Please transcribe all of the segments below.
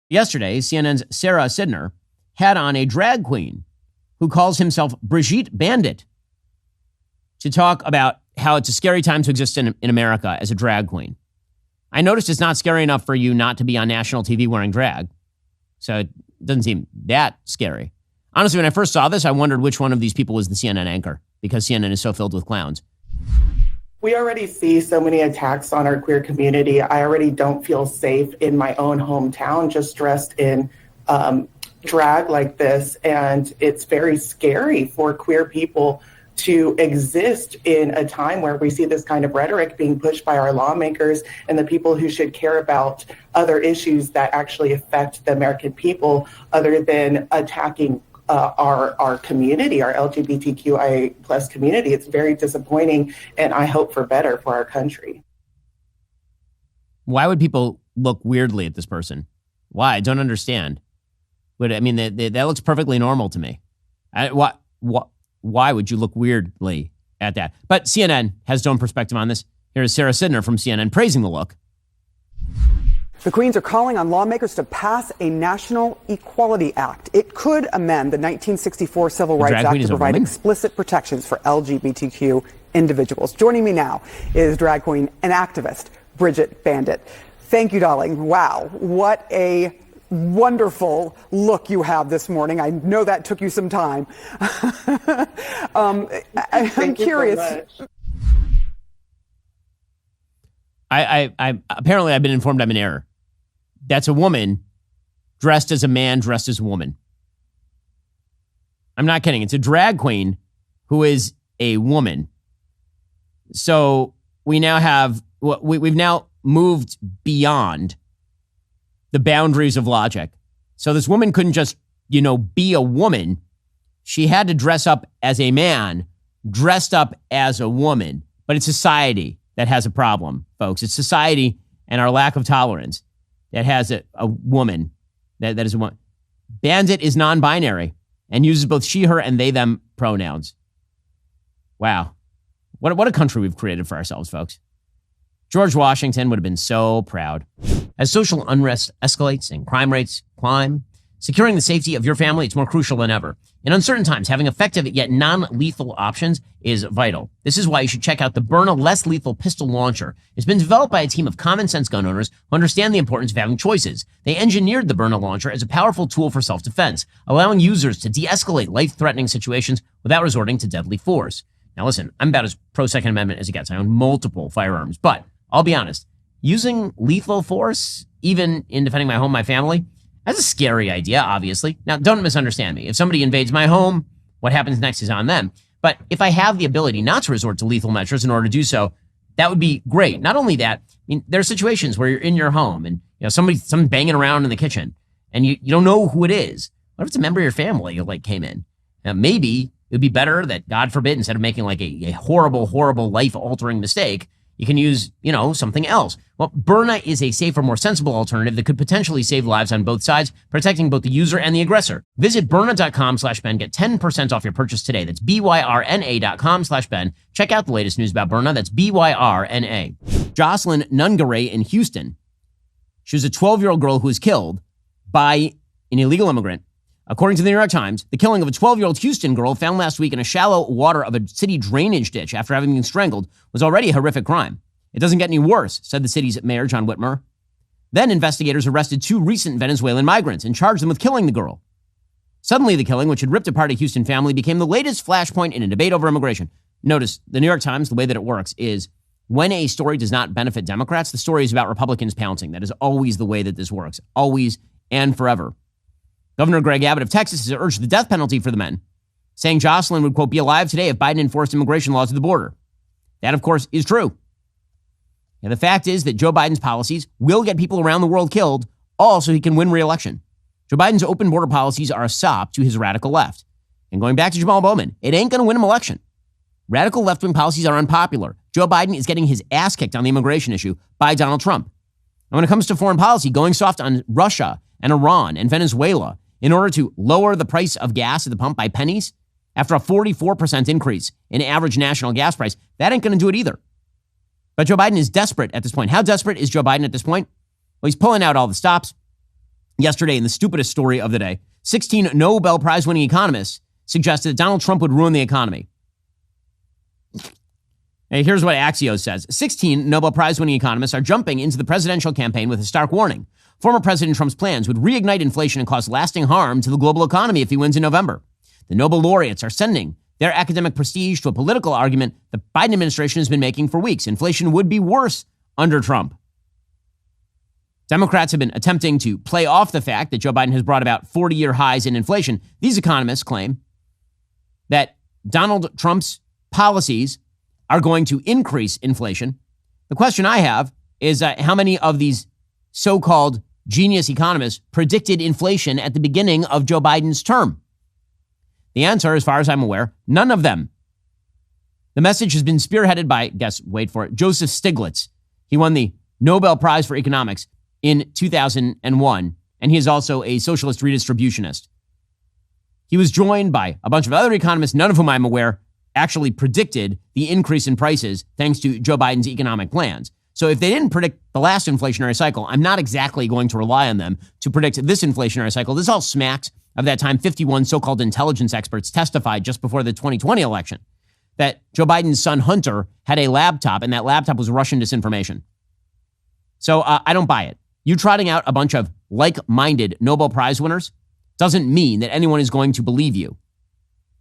Yesterday, CNN's Sara Sidner had on a drag queen who calls himself Brigitte Bandit to talk about how it's a scary time to exist in America as a drag queen. I noticed it's not scary enough for you not to be on national TV wearing drag. So it doesn't seem that scary. Honestly, when I first saw this, I wondered which one of these people was the CNN anchor because CNN is so filled with clowns. We already see so many attacks on our queer community. I already don't feel safe in my own hometown, just dressed in drag like this. And it's very scary for queer people to exist in a time where we see this kind of rhetoric being pushed by our lawmakers and the people who should care about other issues that actually affect the American people, other than attacking our community, our LGBTQIA plus community. It's very disappointing, and I hope for better for our country. Why would people look weirdly at this person? Why? I don't understand. But I mean, that looks perfectly normal to me. Why would you look weirdly at that? But CNN has its own perspective on this. Here's Sara Sidner from CNN praising the look. The Queens are calling on lawmakers to pass a National Equality Act. It could amend the 1964 Civil Rights Act to provide explicit protections for LGBTQ individuals. Joining me now is drag queen and activist Brigitte Bandit. Thank you, darling. Wow, what a wonderful look you have this morning. I know that took you some time. I'm curious. So I apparently I've been informed I'm in error. That's a woman dressed as a man, dressed as a woman. I'm not kidding. It's a drag queen who is a woman. So we now have, we've now moved beyond the boundaries of logic. So this woman couldn't just, be a woman. She had to dress up as a man, dressed up as a woman. But it's society that has a problem, folks. It's society and our lack of tolerance that has a woman that is a woman. Bandit is non-binary and uses both she, her, and they, them pronouns. Wow. What a country we've created for ourselves, folks. George Washington would have been so proud. As social unrest escalates and crime rates climb, securing the safety of your family is more crucial than ever. In uncertain times, having effective yet non-lethal options is vital. This is why you should check out the Byrna Less Lethal Pistol Launcher. It's been developed by a team of common-sense gun owners who understand the importance of having choices. They engineered the Byrna launcher as a powerful tool for self-defense, allowing users to de-escalate life-threatening situations without resorting to deadly force. Now listen, I'm about as pro-Second Amendment as it gets. I own multiple firearms, but I'll be honest, using lethal force, even in defending my home, my family, that's a scary idea, obviously. Now, don't misunderstand me. If somebody invades my home, what happens next is on them. But if I have the ability not to resort to lethal measures in order to do so, that would be great. Not only that, there are situations where you're in your home and someone's banging around in the kitchen and you don't know who it is. What if it's a member of your family who came in? Now, maybe it would be better that, God forbid, instead of making a horrible, horrible life-altering mistake, you can use, something else. Well, Byrna is a safer, more sensible alternative that could potentially save lives on both sides, protecting both the user and the aggressor. Visit Byrna.com/Ben. Get 10% off your purchase today. That's BYRNA.com/Ben. Check out the latest news about Byrna. That's BYRNA. Jocelyn Nungaray in Houston. She was a 12-year-old girl who was killed by an illegal immigrant. According to the New York Times, the killing of a 12-year-old Houston girl found last week in a shallow water of a city drainage ditch after having been strangled was already a horrific crime. It doesn't get any worse, said the city's mayor, John Whitmer. Then investigators arrested 2 recent Venezuelan migrants and charged them with killing the girl. Suddenly, the killing, which had ripped apart a Houston family, became the latest flashpoint in a debate over immigration. Notice, the New York Times, the way that it works is when a story does not benefit Democrats, the story is about Republicans pouncing. That is always the way that this works, always and forever. Governor Greg Abbott of Texas has urged the death penalty for the men, saying Jocelyn would, quote, be alive today if Biden enforced immigration laws at the border. That, of course, is true. And the fact is that Joe Biden's policies will get people around the world killed, all so he can win re-election. Joe Biden's open border policies are a sop to his radical left. And going back to Jamal Bowman, it ain't going to win him election. Radical left-wing policies are unpopular. Joe Biden is getting his ass kicked on the immigration issue by Donald Trump. And when it comes to foreign policy, going soft on Russia and Iran and Venezuela in order to lower the price of gas at the pump by pennies after a 44% increase in average national gas price, that ain't going to do it either. But Joe Biden is desperate at this point. How desperate is Joe Biden at this point? Well, he's pulling out all the stops. yesterday in the stupidest story of the day, 16 Nobel Prize winning economists suggested that Donald Trump would ruin the economy. Hey, here's what Axios says. 16 Nobel Prize winning economists are jumping into the presidential campaign with a stark warning. Former President Trump's plans would reignite inflation and cause lasting harm to the global economy if he wins in November. The Nobel laureates are sending their academic prestige to a political argument the Biden administration has been making for weeks. Inflation would be worse under Trump. Democrats have been attempting to play off the fact that Joe Biden has brought about 40-year highs in inflation. These economists claim that Donald Trump's policies are going to increase inflation. The question I have is how many of these so-called genius economists predicted inflation at the beginning of Joe Biden's term? The answer, as far as I'm aware, none of them. The message has been spearheaded by, wait for it, Joseph Stiglitz. He won the Nobel Prize for Economics in 2001, and he is also a socialist redistributionist. He was joined by a bunch of other economists, none of whom I'm aware actually predicted the increase in prices thanks to Joe Biden's economic plans. So if they didn't predict the last inflationary cycle, I'm not exactly going to rely on them to predict this inflationary cycle. This all smacks of that time 51 so-called intelligence experts testified just before the 2020 election that Joe Biden's son Hunter had a laptop, and that laptop was Russian disinformation. So I don't buy it. You trotting out a bunch of like-minded Nobel Prize winners doesn't mean that anyone is going to believe you.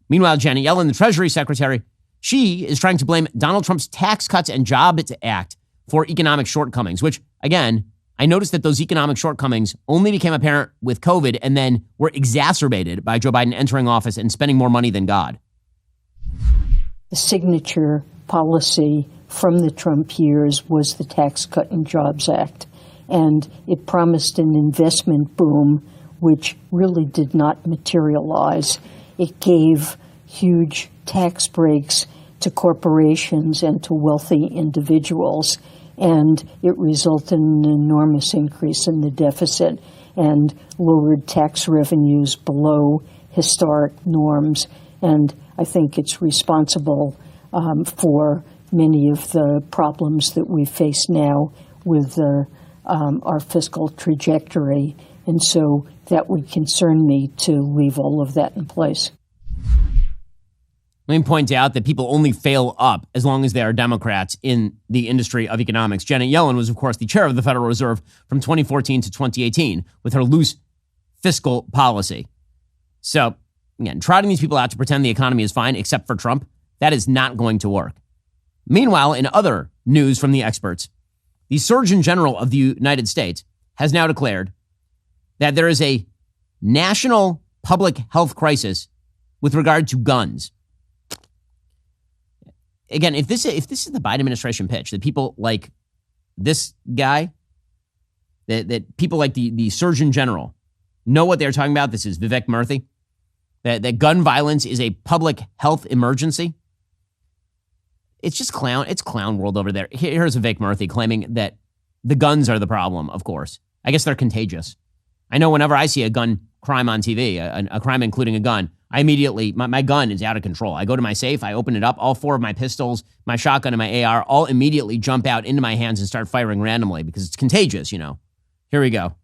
Meanwhile, Janet Yellen, the Treasury Secretary, she is trying to blame Donald Trump's Tax Cuts and Jobs Act for economic shortcomings, which, again, I noticed that those economic shortcomings only became apparent with COVID and then were exacerbated by Joe Biden entering office and spending more money than God. The signature policy from the Trump years was the Tax Cut and Jobs Act, and it promised an investment boom, which really did not materialize. It gave huge tax breaks to corporations and to wealthy individuals, and it resulted in an enormous increase in the deficit and lowered tax revenues below historic norms. And I think it's responsible for many of the problems that we face now with our fiscal trajectory. And so that would concern me to leave all of that in place. Let me point out that people only fail up as long as they are Democrats in the industry of economics. Janet Yellen was, of course, the chair of the Federal Reserve from 2014 to 2018 with her loose fiscal policy. So, again, trotting these people out to pretend the economy is fine except for Trump, that is not going to work. Meanwhile, in other news from the experts, the Surgeon General of the United States has now declared that there is a national public health crisis with regard to guns. Again, if this is the Biden administration pitch, that people like this guy, that people like the Surgeon General know what they're talking about, this is Vivek Murthy, that gun violence is a public health emergency. It's just clown world over there. Here's Vivek Murthy claiming that the guns are the problem, of course. I guess they're contagious. I know whenever I see a gun crime on TV, a crime including a gun, I immediately, my gun is out of control. I go to my safe, I open it up, all four of my pistols, my shotgun and my AR all immediately jump out into my hands and start firing randomly because it's contagious, you know. Here we go.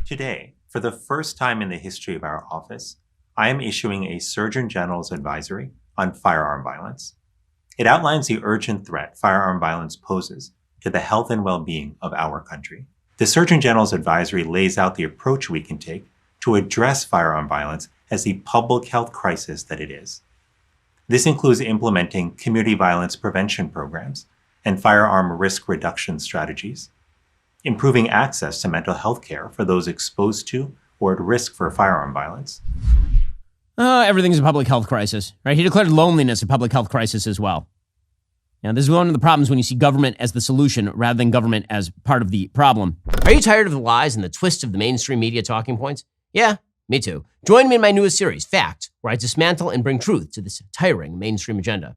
Today, for the first time in the history of our office, I am issuing a Surgeon General's advisory on firearm violence. It outlines the urgent threat firearm violence poses to the health and well-being of our country. The Surgeon General's advisory lays out the approach we can take to address firearm violence as the public health crisis that it is. This includes implementing community violence prevention programs and firearm risk reduction strategies, improving access to mental health care for those exposed to or at risk for firearm violence. Everything's a public health crisis, right? He declared loneliness a public health crisis as well. Now, this is one of the problems when you see government as the solution rather than government as part of the problem. Are you tired of the lies and the twists of the mainstream media talking points? Yeah, me too. Join me in my newest series, Fact, where I dismantle and bring truth to this tiring mainstream agenda.